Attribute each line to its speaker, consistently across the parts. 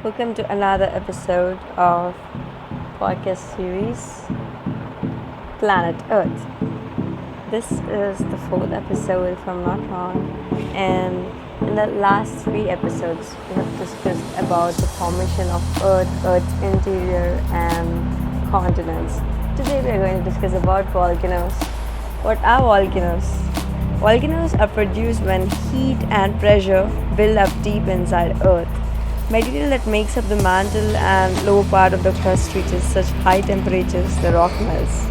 Speaker 1: Welcome to another episode of podcast series Planet Earth. This is the fourth episode, if I'm not wrong, and in the last three episodes, we have discussed about the formation of Earth, Earth's interior, and continents. Today, we are going to discuss about volcanoes. What are volcanoes? Volcanoes are produced when heat and pressure build up deep inside Earth. Material that makes up the mantle and lower part of the crust reaches such high temperatures the rock melts.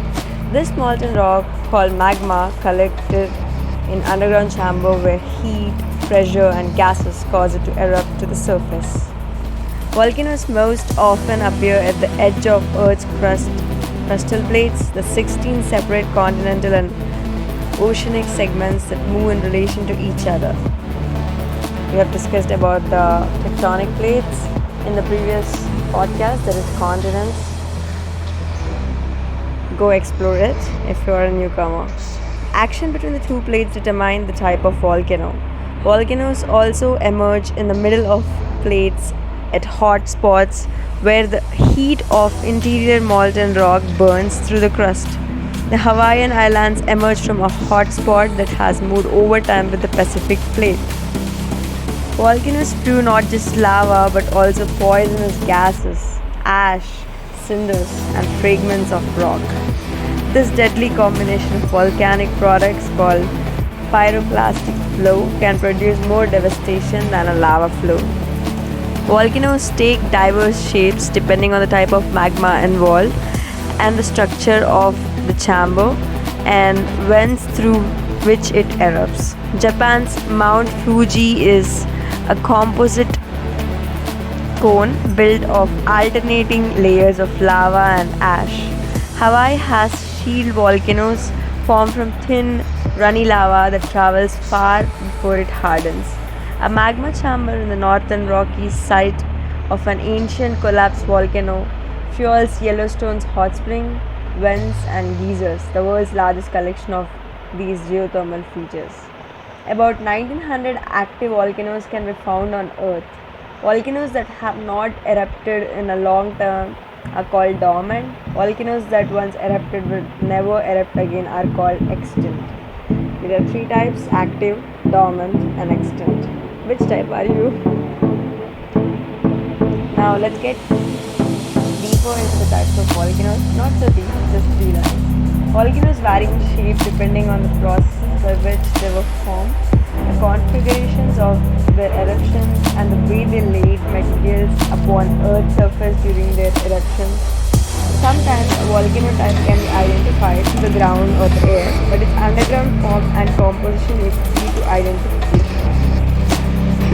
Speaker 1: This molten rock, called magma, collected in underground chamber where heat, pressure, and gases cause it to erupt to the surface. Volcanoes most often appear at the edge of Earth's crustal plates, the 16 separate continental and oceanic segments that move in relation to each other. We have discussed about the tectonic plates in the previous podcast, that is continents. Go explore it if you are a newcomer. Action between the two plates determine the type of volcano. Volcanoes also emerge in the middle of plates at hot spots where the heat of interior molten rock burns through the crust. The Hawaiian Islands emerge from a hot spot that has moved over time with the Pacific plate. Volcanoes spew not just lava but also poisonous gases, ash, cinders, and fragments of rock. This deadly combination of volcanic products called pyroclastic flow can produce more devastation than a lava flow. Volcanoes take diverse shapes depending on the type of magma involved and the structure of the chamber and vents through which it erupts. Japan's Mount Fuji is a composite cone built of alternating layers of lava and ash. Hawaii has shield volcanoes formed from thin, runny lava that travels far before it hardens. A magma chamber in the northern Rockies site of an ancient collapsed volcano fuels Yellowstone's hot spring, vents, and geysers, the world's largest collection of these geothermal features. About 1900 active volcanoes can be found on Earth. Volcanoes that have not erupted in a long term are called dormant. Volcanoes that once erupted will never erupt again are called extinct. There are three types: active, dormant, and extinct. Which type are you? Now let's get deeper into the types of volcanoes. Not so deep, just three lines. Volcanoes vary in shape depending on the process by which they were formed, the configurations of their eruptions, and the way they laid materials upon Earth's surface during their eruptions. Sometimes a volcano type can be identified through the ground or the air, but its underground form and composition is key to identification.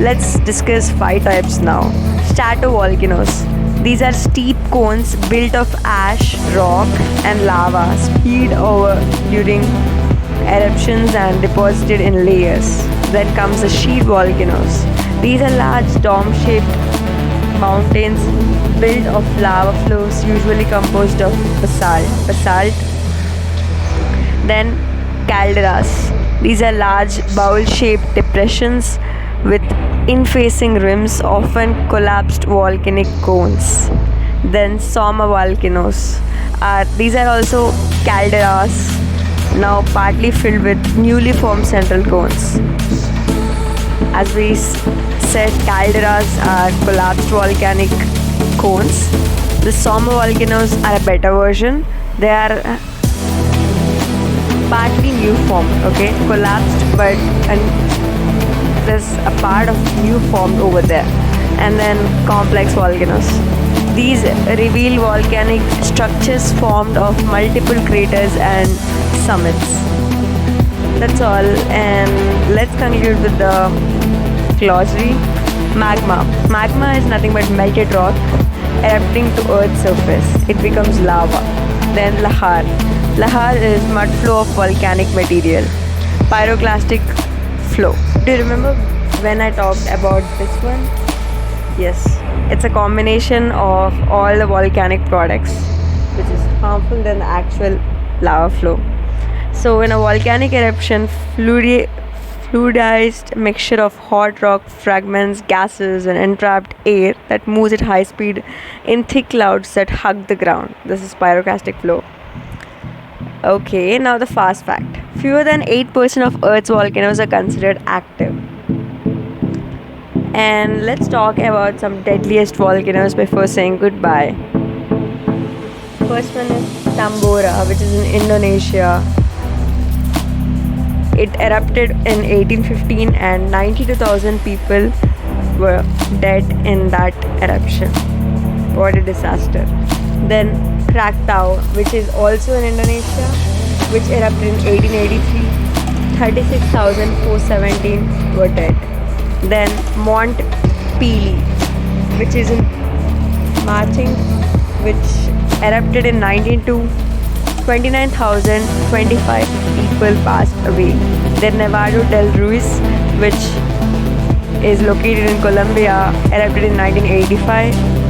Speaker 1: Let's discuss five types now. Stratovolcanoes. These are steep cones built of ash, rock, and lava spewed over during eruptions and deposited in layers. Then comes the sheet volcanoes. These are large dome-shaped mountains built of lava flows, usually composed of basalt. Then calderas. These are large bowl-shaped depressions with in-facing rims, often collapsed volcanic cones. Then somavolcanoes. These are also calderas, now partly filled with newly formed central cones. As we said, calderas are collapsed volcanic cones. The somavolcanoes are a better version. They are partly new formed, okay, collapsed, but there's a part of new formed over there. And then complex volcanoes. These reveal volcanic structures formed of multiple craters and summits. That's all, and let's conclude with the glossary. Magma is nothing but melted rock erupting to Earth's surface. It becomes lava. Then lahar is mud flow of volcanic material. Pyroclastic flow. Do you remember when I talked about this one? Yes, it's a combination of all the volcanic products which is harmful than the actual lava flow. So in a volcanic eruption, fluidized mixture of hot rock fragments, gases, and entrapped air that moves at high speed in thick clouds that hug the ground. This is pyroclastic flow. Okay, now the fast fact. Fewer than 8% of Earth's volcanoes are considered active. And let's talk about some deadliest volcanoes before saying goodbye. First one is Tambora, which is in Indonesia. It erupted in 1815 and 92,000 people were dead in that eruption. What a disaster. Then Krakatau, which is also in Indonesia, which erupted in 1883. 36,417 were dead. Then Mont Pelee, which is in Marching, which erupted in 1902. 29,025 people passed away. Then Nevado del Ruiz, which is located in Colombia, erupted in 1985.